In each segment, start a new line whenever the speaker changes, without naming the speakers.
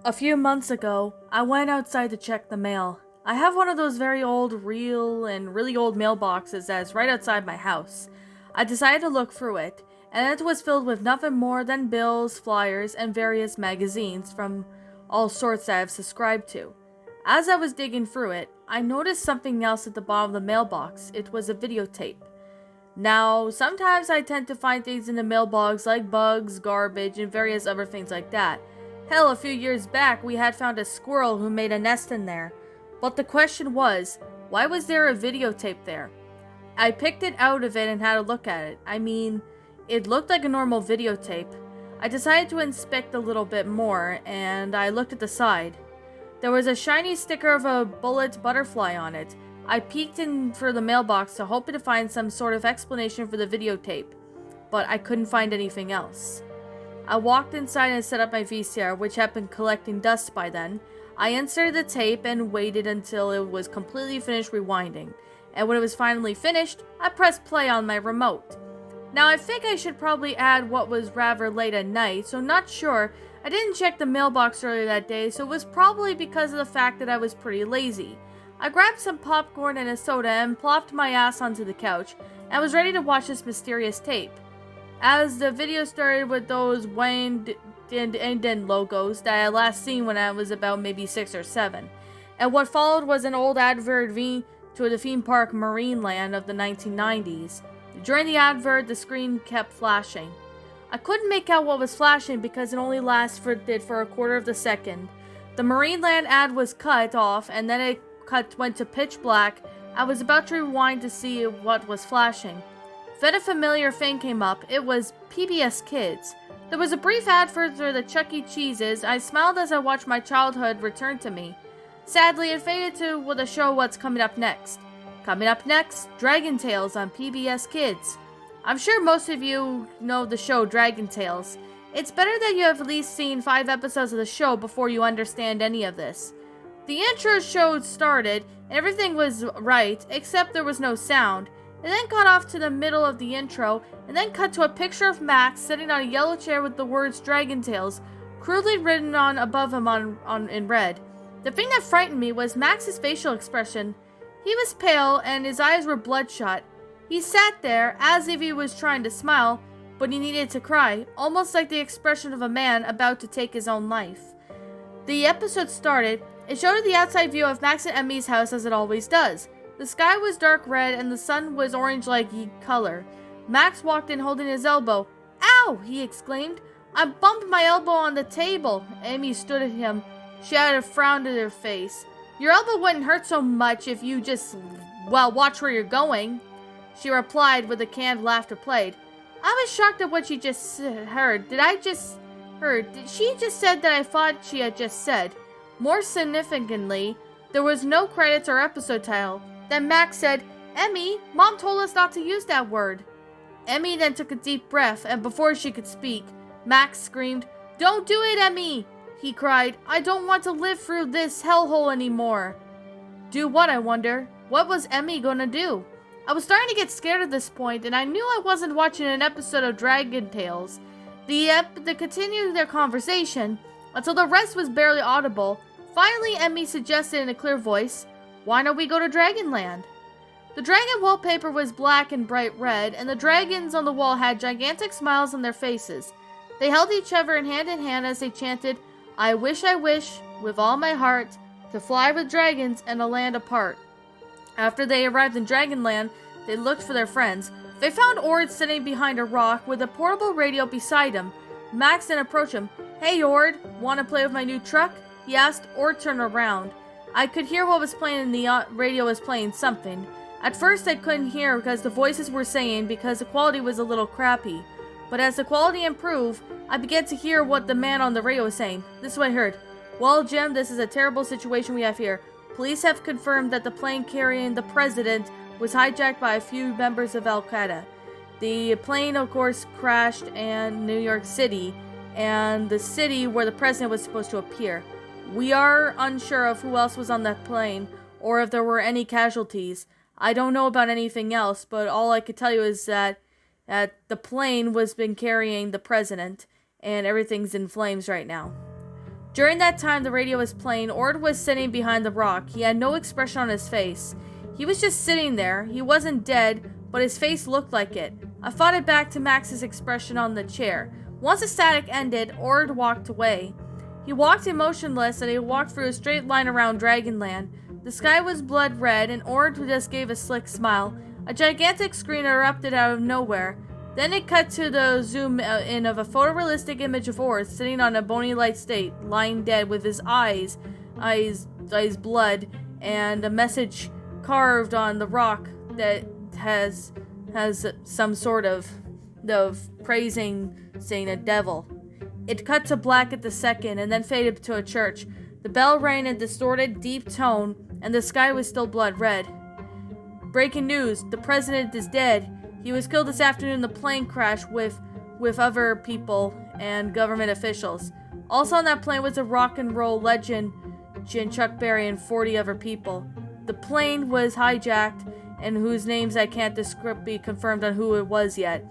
A few months ago, I went outside to check the mail. I have one of those very old, really old mailboxes that's right outside my house. I decided to look through it, and it was filled with nothing more than bills, flyers, and various magazines from all sorts that I've subscribed to. As I was digging through it, I noticed something else at the bottom of the mailbox. It was a videotape. Now, sometimes I tend to find things in the mailbox like bugs, garbage, and various other things like that. Hell, a few years back, we had found a squirrel who made a nest in there. But the question was, why was there a videotape there? I picked it out of it and had a look at it. I mean, it looked like a normal videotape. I decided to inspect a little bit more, and I looked at the side. There was a shiny sticker of a bullet butterfly on it. I peeked in for the mailbox to hope to find some sort of explanation for the videotape, but I couldn't find anything else. I walked inside and set up my VCR, which had been collecting dust by then. I inserted the tape and waited until it was completely finished rewinding, and when it was finally finished, I pressed play on my remote. Now I think I should probably add what was rather late at night, so not sure. I didn't check the mailbox earlier that day, so it was probably because of the fact that I was pretty lazy. I grabbed some popcorn and a soda and plopped my ass onto the couch, and was ready to watch this mysterious tape. As the video started with those Wayne and logos that I had last seen when I was about maybe 6 or 7, and what followed was an old advert to the theme park Marineland of the 1990s. During the advert, the screen kept flashing. I couldn't make out what was flashing because it only lasted for a quarter of a second. The Marineland ad was cut off, and then it went to pitch black. I was about to rewind to see what was flashing. Then a familiar thing came up. It was PBS Kids. There was a brief advert for the Chuck E. Cheese's. I smiled as I watched my childhood return to me. Sadly, it faded to the show What's Coming Up Next. Coming up next, Dragon Tales on PBS Kids. I'm sure most of you know the show Dragon Tales. It's better that you have at least seen 5 episodes of the show before you understand any of this. The intro show started, and everything was right, except there was no sound. It then got off to the middle of the intro, and then cut to a picture of Max sitting on a yellow chair with the words Dragon Tales crudely written on above him in red. The thing that frightened me was Max's facial expression. He was pale, and his eyes were bloodshot. He sat there as if he was trying to smile, but he needed to cry, almost like the expression of a man about to take his own life. The episode started. It showed the outside view of Max and Emmy's house as it always does. The sky was dark red and the sun was orange-like color. Max walked in holding his elbow. "Ow!" he exclaimed. "I bumped my elbow on the table." Emmy stood at him. She had a frown to her face. "Your elbow wouldn't hurt so much if you just, watch where you're going," she replied with a canned laughter played. I was shocked at what she just heard. Did she just said that I thought she had just said? More significantly, there was no credits or episode title. Then Max said, "Emmy, Mom told us not to use that word." Emmy then took a deep breath, and before she could speak, Max screamed, "Don't do it, Emmy!" He cried, "I don't want to live through this hellhole anymore." Do what, I wonder? What was Emmy gonna do? I was starting to get scared at this point, and I knew I wasn't watching an episode of Dragon Tales. They continued their conversation until the rest was barely audible. Finally, Emmy suggested in a clear voice, "Why don't we go to Dragonland?" The dragon wallpaper was black and bright red, and the dragons on the wall had gigantic smiles on their faces. They held each other in hand as they chanted, I wish, with all my heart, to fly with dragons and a land apart." After they arrived in Dragonland, they looked for their friends. They found Ord sitting behind a rock with a portable radio beside him. Max then approached him. "Hey Ord, want to play with my new truck?" he asked. Ord turned around. I could hear what was playing in the radio was playing something. At first I couldn't hear because the voices were saying because the quality was a little crappy. But as the quality improved, I began to hear what the man on the radio was saying. This is what I heard. "Well, Jim, this is a terrible situation we have here. Police have confirmed that the plane carrying the president was hijacked by a few members of Al-Qaeda. The plane, of course, crashed in New York City, and the city where the president was supposed to appear. We are unsure of who else was on that plane, or if there were any casualties. I don't know about anything else, but all I could tell you is that the plane was been carrying the president, and everything's in flames right now." During that time the radio was playing, Ord was sitting behind the rock. He had no expression on his face. He was just sitting there. He wasn't dead, but his face looked like it. I fought it back to Max's expression on the chair. Once the static ended, Ord walked away. He walked emotionless, and he walked through a straight line around Dragonland. The sky was blood red, and Ord just gave a slick smile. A gigantic screen erupted out of nowhere. Then it cut to the zoom in of a photorealistic image of Ord sitting on a bony light state, lying dead with his eyes blood, and a message carved on the rock that has some sort of praising, saying a devil. It cut to black at the second, and then faded to a church. The bell rang in a distorted, deep tone, and the sky was still blood red. Breaking news, the president is dead. He was killed this afternoon in the plane crash with other people and government officials. Also on that plane was a rock and roll legend, Chuck Berry, and 40 other people. The plane was hijacked, and whose names I can't be confirmed on who it was yet.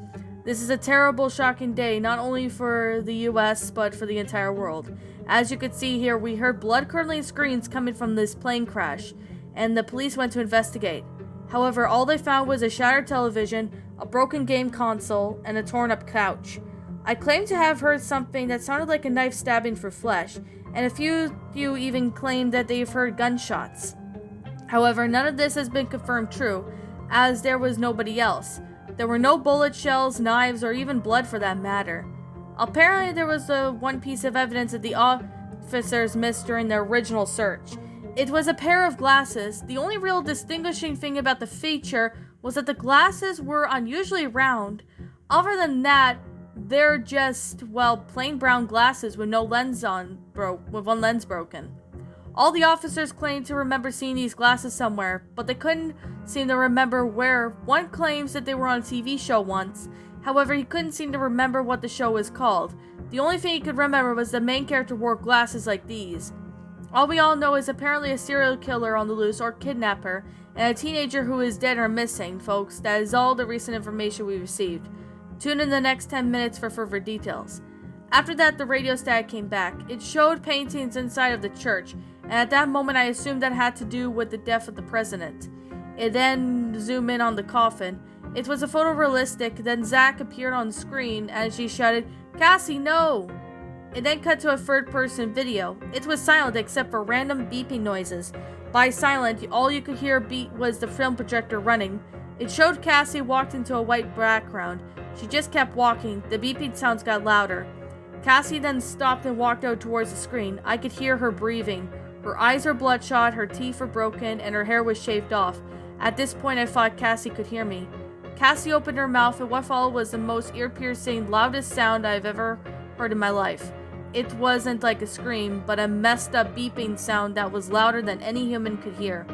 This is a terrible, shocking day, not only for the US, but for the entire world. As you could see here, we heard blood-curdling screams coming from this plane crash, and the police went to investigate. However, all they found was a shattered television, a broken game console, and a torn-up couch. I claim to have heard something that sounded like a knife stabbing for flesh, and a few even claimed that they've heard gunshots. However, none of this has been confirmed true, as there was nobody else. There were no bullet shells, knives, or even blood for that matter. Apparently, there was one piece of evidence that the officers missed during their original search. It was a pair of glasses. The only real distinguishing thing about the feature was that the glasses were unusually round. Other than that, they're just, plain brown glasses with no lens with one lens broken. All the officers claimed to remember seeing these glasses somewhere, but they couldn't seem to remember where. One claims that they were on a TV show once. However, he couldn't seem to remember what the show was called. The only thing he could remember was the main character wore glasses like these. All we all know is apparently a serial killer on the loose or kidnapper, and a teenager who is dead or missing, folks. That is all the recent information we received. Tune in the next 10 minutes for further details. After that, the radio static came back. It showed paintings inside of the church, and at that moment I assumed that had to do with the death of the president. It then zoomed in on the coffin. It was a photorealistic, then Zach appeared on screen as she shouted, "Cassie, no!" It then cut to a third-person video. It was silent except for random beeping noises. By silent, all you could hear beat was the film projector running. It showed Cassie walked into a white background. She just kept walking. The beeping sounds got louder. Cassie then stopped and walked out towards the screen. I could hear her breathing. Her eyes were bloodshot, her teeth were broken, and her hair was shaved off. At this point, I thought Cassie could hear me. Cassie opened her mouth, and what followed was the most ear-piercing, loudest sound I've ever heard in my life. It wasn't like a scream, but a messed up beeping sound that was louder than any human could hear.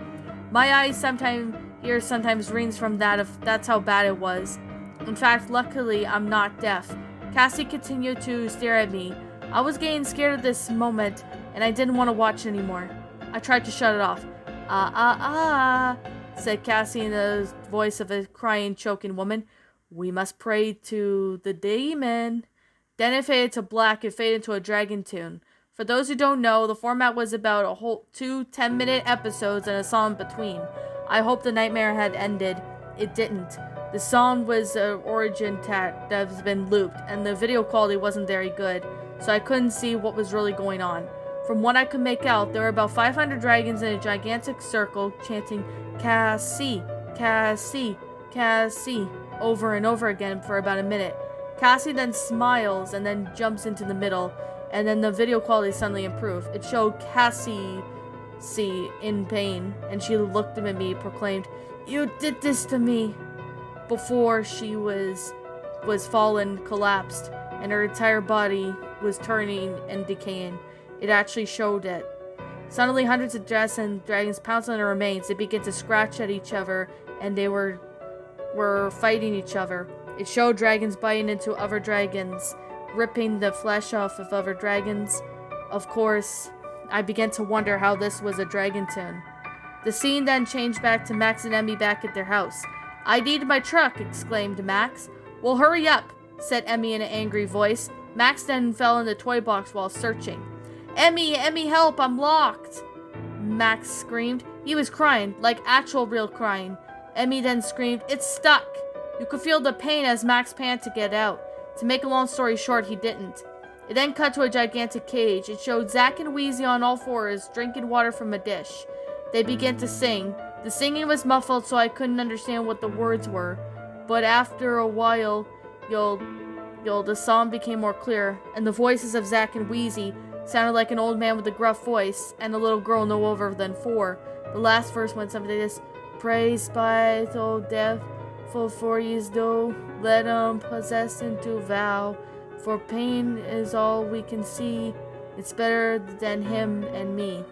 My eyes sometimes rings from that if that's how bad it was. In fact, luckily, I'm not deaf. Cassie continued to stare at me. I was getting scared at this moment, and I didn't want to watch anymore. I tried to shut it off. Said Cassie in the voice of a crying, choking woman. "We must pray to the demon." Then it faded to black. It faded to a dragon tune. For those who don't know, the format was about a whole 2 10-minute episodes and a song between. I hope the nightmare had ended. It didn't. The song was an origin that has been looped, and the video quality wasn't very good, so I couldn't see what was really going on. From what I could make out, there were about 500 dragons in a gigantic circle chanting "Cassie, Cassie, Cassie" over and over again for about a minute. Cassie then smiles and then jumps into the middle, and then the video quality suddenly improved. It showed Cassie in pain, and she looked at me, proclaimed, "You did this to me," before she was fallen, collapsed, and her entire body was turning and decaying. It actually showed it. Suddenly, hundreds of dragons pounced on the remains. They began to scratch at each other, and they were fighting each other. It showed dragons biting into other dragons, ripping the flesh off of other dragons. Of course, I began to wonder how this was a dragon tune. The scene then changed back to Max and Emmy back at their house. "I need my truck," exclaimed Max. "Well, hurry up," said Emmy in an angry voice. Max then fell in the toy box while searching. Emmy, Emmy, help, I'm locked! Max screamed. He was crying, like actual real crying. Emmy then screamed, it's stuck! You could feel the pain as Max panted to get out. To make a long story short, he didn't. It then cut to a gigantic cage. It showed Zack and Wheezy on all fours, drinking water from a dish. They began to sing. The singing was muffled, so I couldn't understand what the words were. But after a while, the song became more clear, and the voices of Zack and Wheezy sounded like an old man with a gruff voice, and a little girl no over than 4. The last verse went something like this. Praise by though death, for ye's do, let 'em possess into vow. For pain is all we can see, it's better than him and me.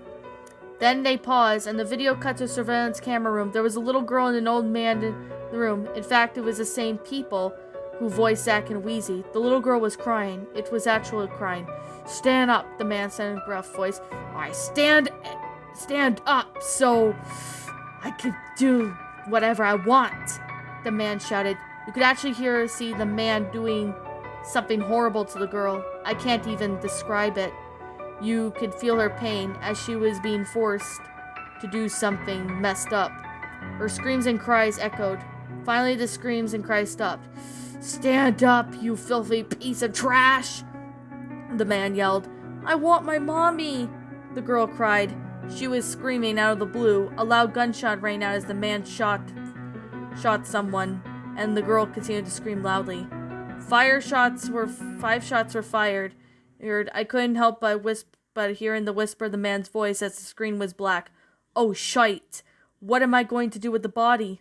Then they paused, and the video cut to a surveillance camera room. There was a little girl and an old man in the room. In fact, it was the same people who voiced Zack and Wheezy. The little girl was crying. It was actually crying. Stand up, the man said in a gruff voice. I stand up so I can do whatever I want, the man shouted. You could actually see the man doing something horrible to the girl. I can't even describe it. You could feel her pain as she was being forced to do something messed up. Her screams and cries echoed. Finally, the screams and cries stopped. Stand up, you filthy piece of trash! The man yelled. I want my mommy! The girl cried. She was screaming out of the blue. A loud gunshot rang out as the man shot someone, and the girl continued to scream loudly. 5 shots were fired. I couldn't help but hearing the whisper of the man's voice as the screen was black. Oh, shite! What am I going to do with the body?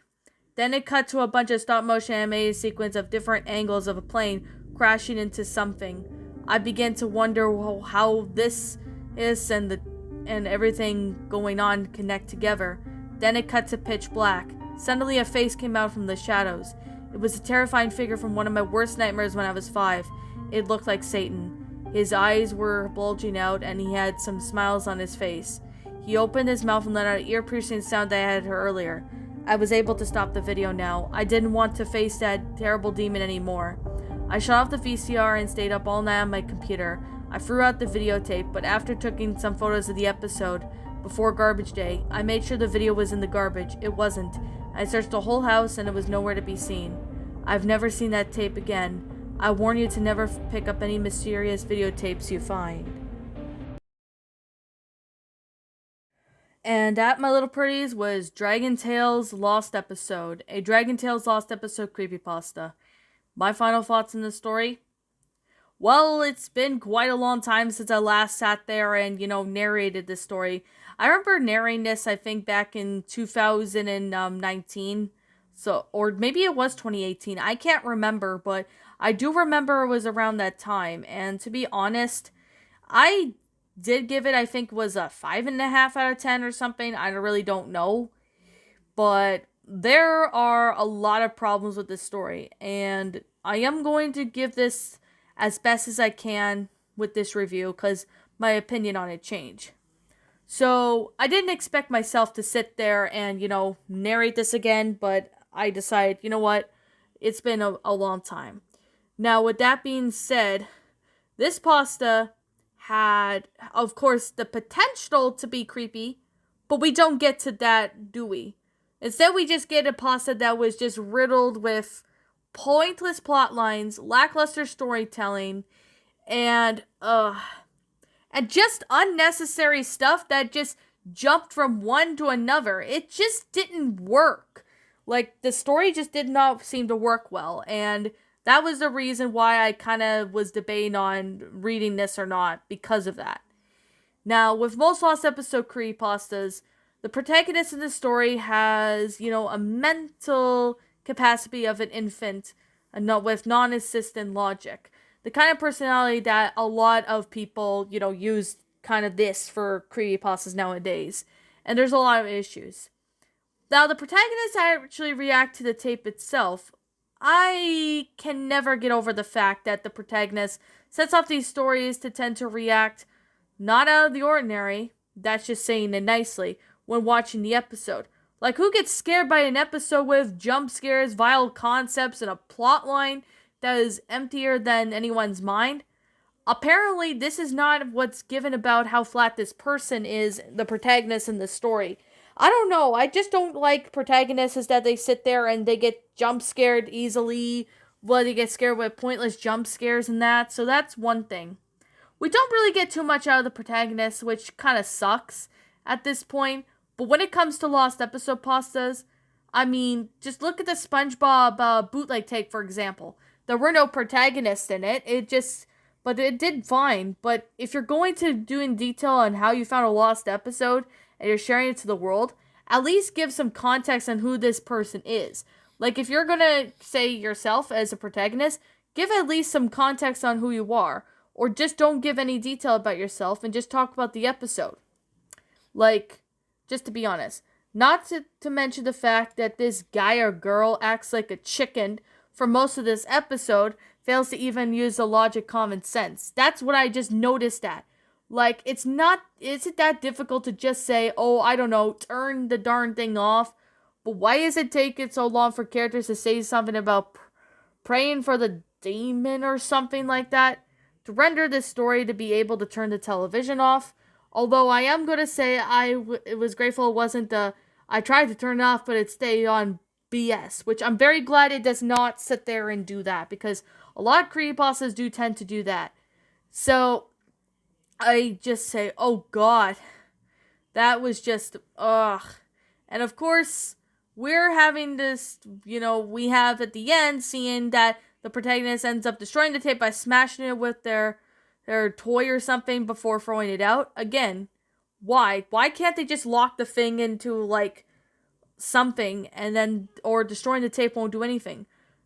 Then it cut to a bunch of stop-motion animated sequence of different angles of a plane crashing into something. I began to wonder how this is and everything going on connect together. Then it cut to pitch black. Suddenly a face came out from the shadows. It was a terrifying figure from one of my worst nightmares when I was 5. It looked like Satan. His eyes were bulging out and he had some smiles on his face. He opened his mouth and let out an ear-piercing sound that I had heard earlier. I was able to stop the video now. I didn't want to face that terrible demon anymore. I shut off the VCR and stayed up all night on my computer. I threw out the videotape, but after taking some photos of the episode before garbage day, I made sure the video was in the garbage. It wasn't. I searched the whole house and it was nowhere to be seen. I've never seen that tape again. I warn you to never pick up any mysterious videotapes you find. And that, my little pretties, was Dragon Tales Lost Episode, a Dragon Tales Lost Episode creepypasta. My final thoughts on the story? Well, it's been quite a long time since I last sat there and, narrated this story. I remember narrating this, I think, back in 2019. Or maybe it was 2018. I can't remember, but I do remember it was around that time. And to be honest, I did give it, I think, was a 5.5 out of 10 or something. I really don't know. But there are a lot of problems with this story. And I am going to give this as best as I can with this review because my opinion on it changed. So I didn't expect myself to sit there and, narrate this again. But I decided, you know what? It's been a long time. Now, with that being said, this pasta had, of course, the potential to be creepy, but we don't get to that, do we? Instead, we just get a pasta that was just riddled with pointless plot lines, lackluster storytelling, and just unnecessary stuff that just jumped from one to another. It just didn't work. Like, the story just did not seem to work well, and that was the reason why I kind of was debating on reading this or not, because of that. Now, with most Lost Episode creepypastas, the protagonist in the story has, a mental capacity of an infant, with non-existent logic. The kind of personality that a lot of people, use kind of this for creepypastas nowadays. And there's a lot of issues. Now, the protagonists actually react to the tape itself. I can never get over the fact that the protagonist sets off these stories to tend to react not out of the ordinary, that's just saying it nicely, when watching the episode. Like, who gets scared by an episode with jump scares, vile concepts, and a plot line that is emptier than anyone's mind? Apparently, this is not what's given about how flat this person is, the protagonist in the story. I don't know. I just don't like protagonists is that they sit there and they get jump scared easily. Well, they get scared with pointless jump scares and that. So that's one thing. We don't really get too much out of the protagonist, which kind of sucks at this point. But when it comes to Lost Episode pastas, I mean, just look at the SpongeBob bootleg take, for example. There were no protagonists in it. But it did fine. But if you're going to do in detail on how you found a lost episode and you're sharing it to the world, at least give some context on who this person is. Like, if you're gonna say yourself as a protagonist, give at least some context on who you are. Or just don't give any detail about yourself and just talk about the episode. Like, just to be honest. Not to mention the fact that this guy or girl acts like a chicken for most of this episode, fails to even use the logic common sense. That's what I just noticed at. Like, isn't that difficult to just say, oh, I don't know, turn the darn thing off? But why is it taking so long for characters to say something about praying for the demon or something like that? To render this story to be able to turn the television off. Although I am going to say it was grateful it wasn't I tried to turn it off, but it stayed on BS, which I'm very glad it does not sit there and do that, because a lot of creepypastas do tend to do that. So, I just say, oh god, that was just, ugh. And of course, we're having this, we have at the end seeing that the protagonist ends up destroying the tape by smashing it with their toy or something before throwing it out. Again, why? Why can't they just lock the thing into, like, something and then, or destroying the tape won't do anything,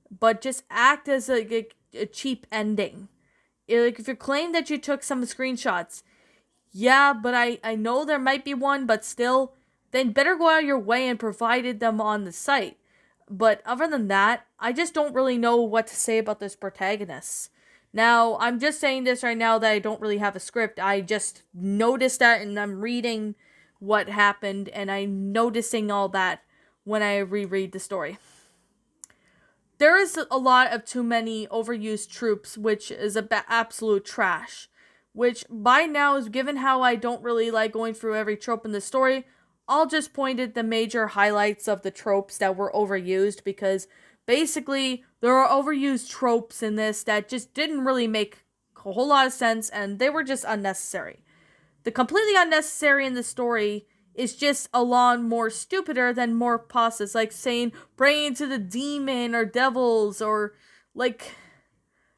but just act as a cheap ending. Like, if you claim that you took some screenshots, yeah, but I know there might be one, but still, then better go out of your way and provided them on the site. But other than that, I just don't really know what to say about this protagonist. Now, I'm just saying this right now that I don't really have a script. I just noticed that and I'm reading what happened and I'm noticing all that when I reread the story. There is a lot of too many overused tropes, which is absolute trash. Which by now is, given how I don't really like going through every trope in the story, I'll just point at the major highlights of the tropes that were overused, because basically there are overused tropes in this that just didn't really make a whole lot of sense and they were just unnecessary. The completely unnecessary in the story is just a lot more stupider than more pastas, like saying praying to the demon or devils, or like,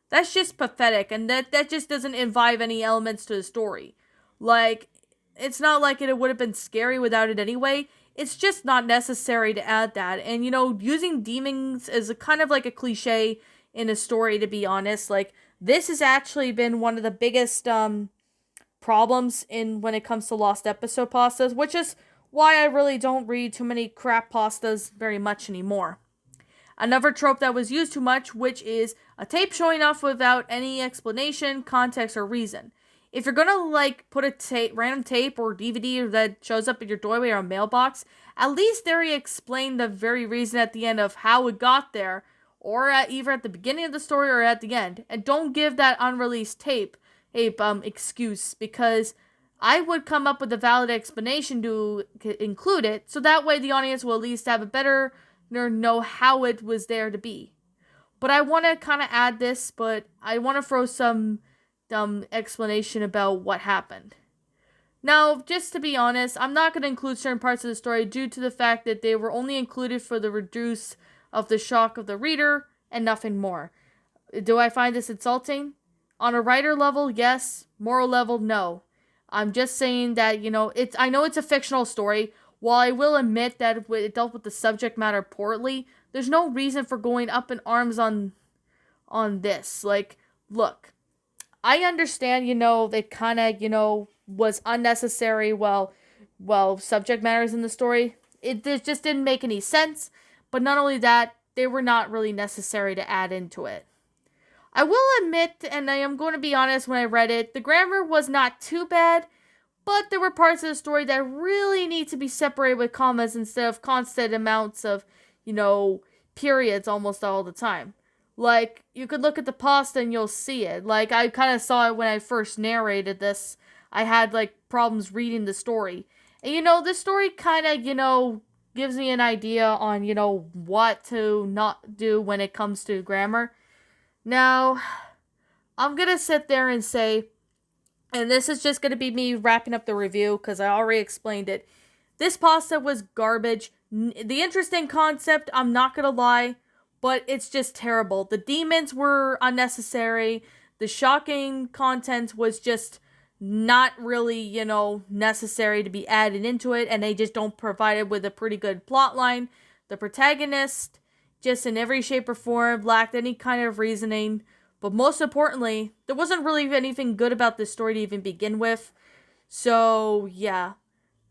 that's just pathetic, and that just doesn't invite any elements to the story. Like, it's not like it would have been scary without it anyway. It's just not necessary to add that. And, using demons is kind of like a cliche in a story, to be honest. Like, this has actually been one of the biggest problems in when it comes to Lost Episode pastas, which is why I really don't read too many crap pastas very much anymore. Another trope that was used too much, which is a tape showing off without any explanation, context, or reason. If you're gonna, put a random tape or DVD that shows up in your doorway or a mailbox, at least there you explain the very reason at the end of how it got there, or either at the beginning of the story or at the end. And don't give that unreleased tape excuse, because I would come up with a valid explanation to include it, so that way the audience will at least have a better know how it was there to be. But I want to kind of add this, but I want to throw some explanation about what happened. Now, just to be honest, I'm not going to include certain parts of the story due to the fact that they were only included for the reduce of the shock of the reader and nothing more. Do I find this insulting? On a writer level, yes. Moral level, no. I'm just saying that, I know it's a fictional story. While I will admit that it dealt with the subject matter poorly, there's no reason for going up in arms on this. Like, look, I understand, it kind of, was unnecessary while subject matters in the story. It just didn't make any sense. But not only that, they were not really necessary to add into it. I will admit, and I am going to be honest, when I read it, the grammar was not too bad, but there were parts of the story that really need to be separated with commas instead of constant amounts of, periods almost all the time. Like, you could look at the pasta and you'll see it. Like, I kind of saw it when I first narrated this. I had, like, problems reading the story. And, this story kind of, gives me an idea on, what to not do when it comes to grammar. Now, I'm going to sit there and say, and this is just going to be me wrapping up the review because I already explained it. This pasta was garbage. The interesting concept, I'm not going to lie, but it's just terrible. The demons were unnecessary. The shocking content was just not really, necessary to be added into it, and they just don't provide it with a pretty good plot line. The protagonist, just in every shape or form, lacked any kind of reasoning. But most importantly, there wasn't really anything good about this story to even begin with. So, yeah.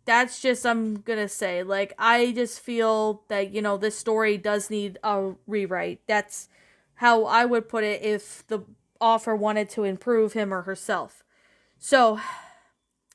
That's just, I'm gonna say. Like, I just feel that, this story does need a rewrite. That's how I would put it if the author wanted to improve him or herself. So,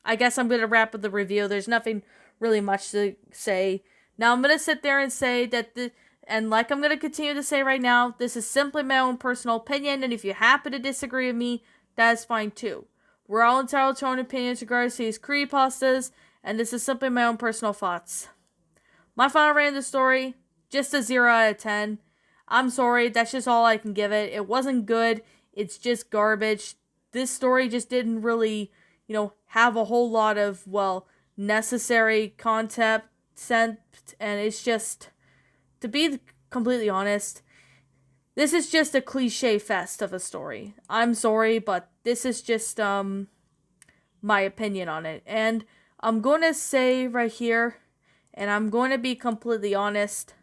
I guess I'm gonna wrap up the review. There's nothing really much to say. Now, I'm gonna sit there and say that and like I'm going to continue to say right now, this is simply my own personal opinion, and if you happen to disagree with me, that's fine too. We're all entitled to our own opinions regarding these creepypastas, and this is simply my own personal thoughts. My final rating of the story, just a 0 out of 10. I'm sorry, that's just all I can give it. It wasn't good, it's just garbage. This story just didn't really, have a whole lot of, necessary content, and it's just... To be completely honest, this is just a cliche fest of a story. I'm sorry, but this is just my opinion on it. And I'm going to say right here, and I'm going to be completely honest,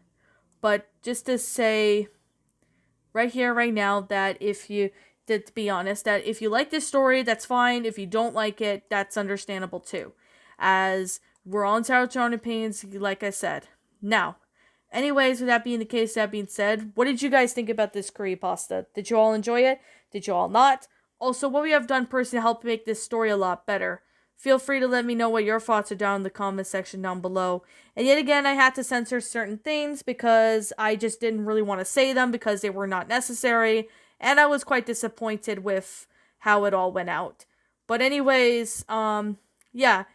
but just to say right here, right now, that to be honest, that if you like this story, that's fine. If you don't like it, that's understandable too. As we're all entitled to our own opinions, like I said. Now, anyways, with that being the case, that being said, what did you guys think about this creepypasta? Did you all enjoy it? Did you all not? Also, what we have done personally to help make this story a lot better? Feel free to let me know what your thoughts are down in the comment section down below. And yet again, I had to censor certain things because I just didn't really want to say them because they were not necessary. And I was quite disappointed with how it all went out. But anyways, yeah.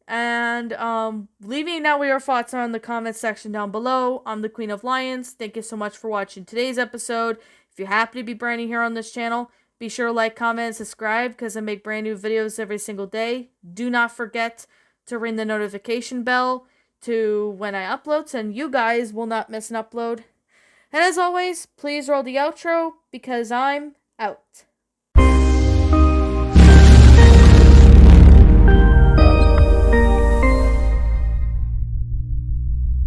And leaving now what your thoughts are in the comments section down below. I'm the Queen of Lions. Thank you so much for watching today's episode. If you happen to be brand new here on this channel, be sure to like, comment, and subscribe because I make brand new videos every single day. Do not forget to ring the notification bell to when I upload, and you guys will not miss an upload. And as always, please roll the outro because I'm out.